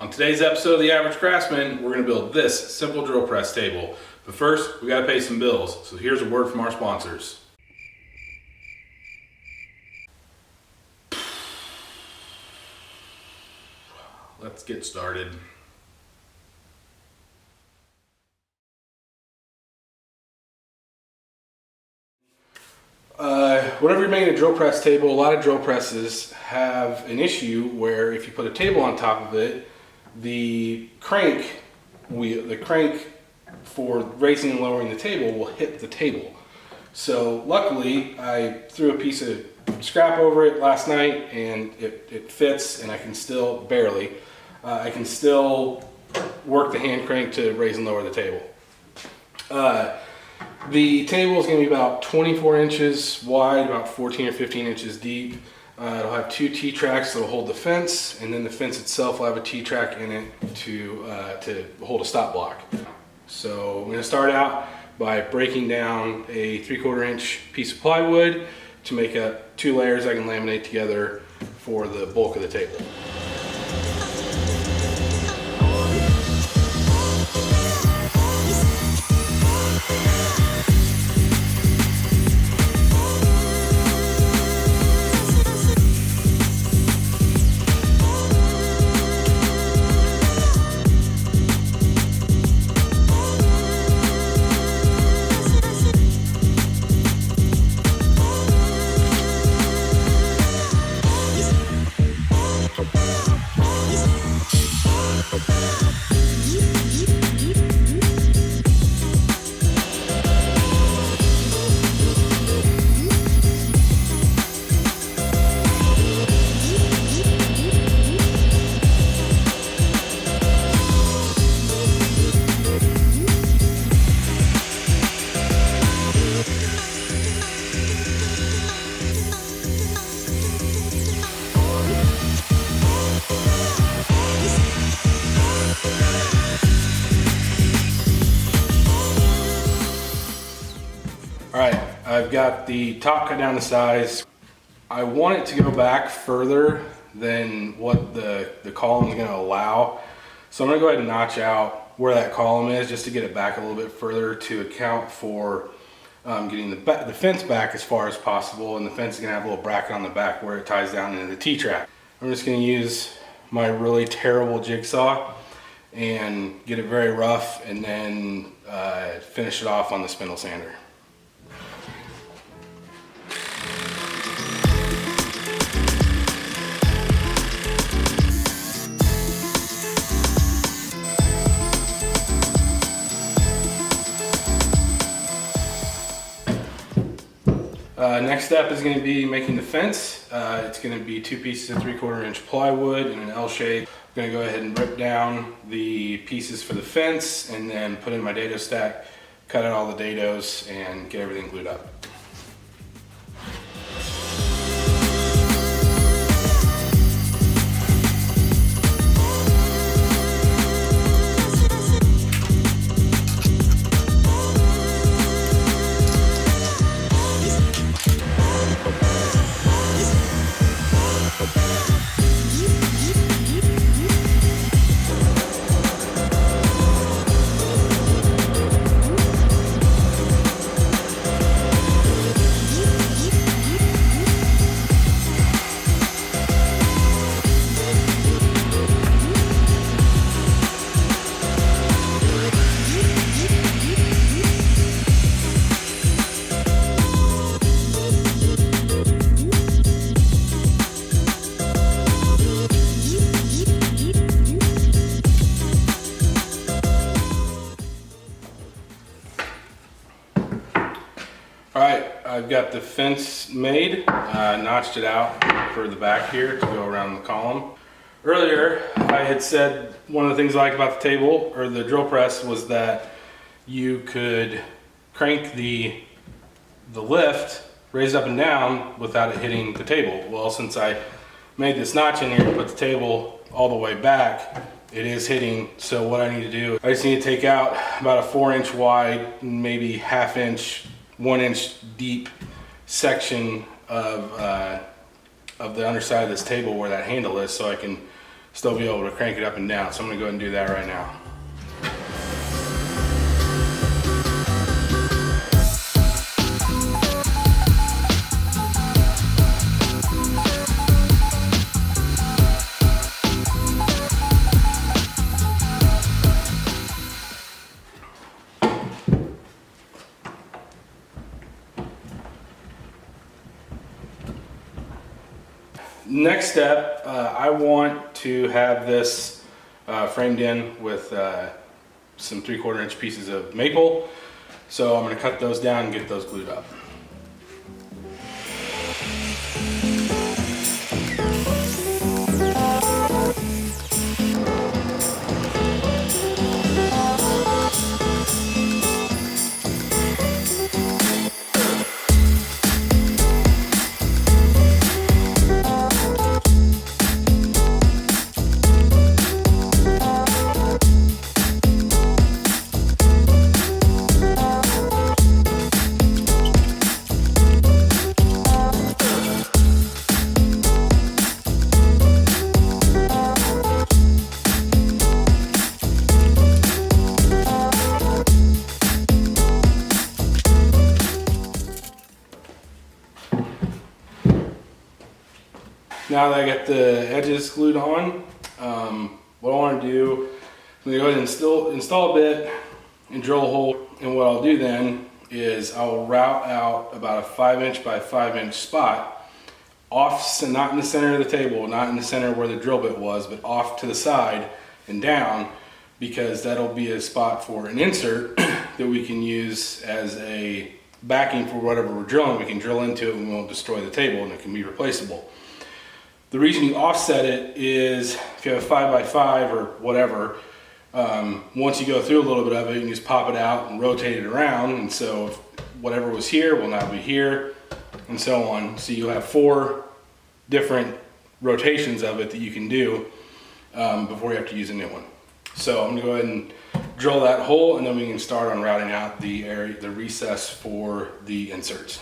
On today's episode of The Average Craftsman, we're going to build this simple drill press table. But first, we got to pay some bills. So here's a word from our sponsors. Let's get started. Whenever you're making a drill press table, a lot of drill presses have an issue where if you put a table on top of it, the crank for raising and lowering the table will hit the table. So luckily, I threw a piece of scrap over it last night and it fits, and I can still, barely, I can still work the hand crank to raise and lower the table. The table is going to be about 24 inches wide, about 14 or 15 inches deep. It'll have two T-tracks that will hold the fence, and then the fence itself will have a T-track in it to hold a stop block. So I'm going to start out by breaking down a 3/4 inch piece of plywood to make up two layers I can laminate together for the bulk of the table. Alright, I've got the top cut down to size. I want it to go back further than what the column is going to allow. So I'm going to go ahead and notch out where that column is just to get it back a little bit further to account for getting the fence back as far as possible. And the fence is going to have a little bracket on the back where it ties down into the T-track. I'm just going to use my really terrible jigsaw and get it very rough, and then finish it off on the spindle sander. Next step is going to be making the fence. It's going to be two pieces of 3/4 inch plywood in an L shape. I'm going to go ahead and rip down the pieces for the fence and then put in my dado stack, cut out all the dados, and get everything glued up. Alright, I've got the fence made, notched it out for the back here to go around the column. Earlier, I had said one of the things I liked about the table, or the drill press, was that you could crank the lift, raise it up and down without it hitting the table. Well, since I made this notch in here and put the table all the way back, it is hitting. So what I need to do, I just need to take out about a 4-inch wide, maybe 1/2 inch, 1 inch deep section of the underside of this table where that handle is, so I can still be able to crank it up and down. So I'm gonna go ahead and do that right now. Next step, I want to have this framed in with some 3/4 inch pieces of maple. So I'm going to cut those down and get those glued up. Now that I got the edges glued on, what I want to do, I'm going to go ahead and install a bit and drill a hole. And what I'll do then is I'll route out about a 5 inch by 5 inch spot off, not in the center of the table, not in the center where the drill bit was, but off to the side and down, because that'll be a spot for an insert that we can use as a backing for whatever we're drilling. We can drill into it and we won't destroy the table, and it can be replaceable. The reason you offset it is if you have a 5 by 5 or whatever, once you go through a little bit of it, you can just pop it out and rotate it around. And so if whatever was here will now be here, and so on. So you'll have 4 different rotations of it that you can do before you have to use a new one. So I'm gonna go ahead and drill that hole, and then we can start on routing out the area, the recess for the inserts.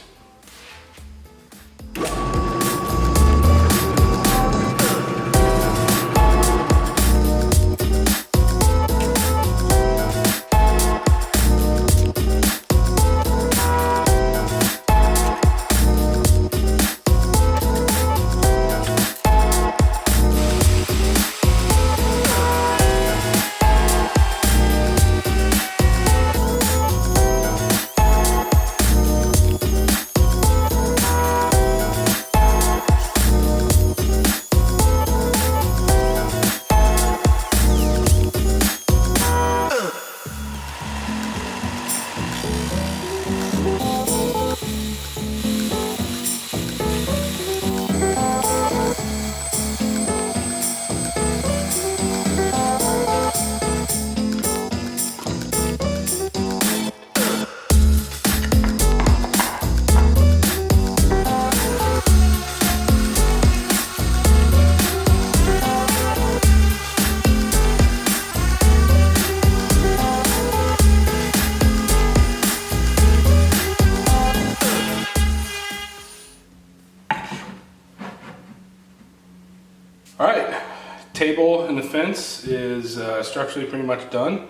Alright, table and the fence is structurally pretty much done.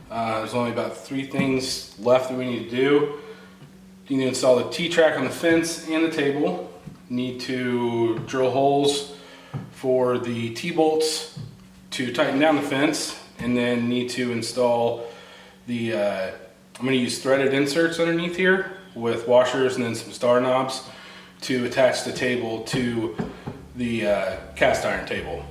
There's only about 3 things left that we need to do. You need to install the T-track on the fence and the table. You need to drill holes for the T-bolts to tighten down the fence, and then need to install the, I'm going to use threaded inserts underneath here with washers and then some star knobs to attach the table to the cast iron table.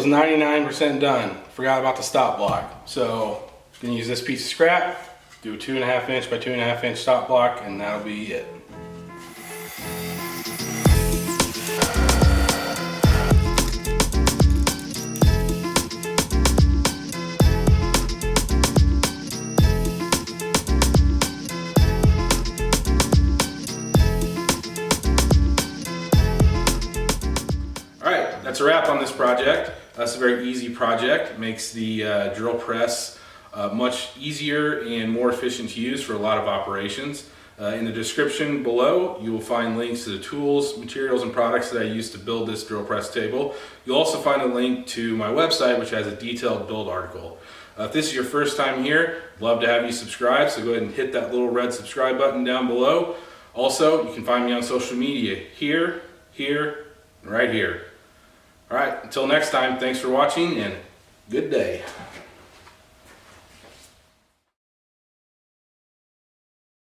was 99% done. Forgot about the stop block. So gonna use this piece of scrap, do a 2.5 inch by 2.5 inch stop block, and that'll be it. That's a wrap on this project. That's a very easy project. It makes the drill press much easier and more efficient to use for a lot of operations. In the description below, you will find links to the tools, materials, and products that I used to build this drill press table. You'll also find a link to my website, which has a detailed build article. If this is your first time here, I'd love to have you subscribe, so go ahead and hit that little red subscribe button down below. Also, you can find me on social media here, and right here. All right, until next time, thanks for watching and good day.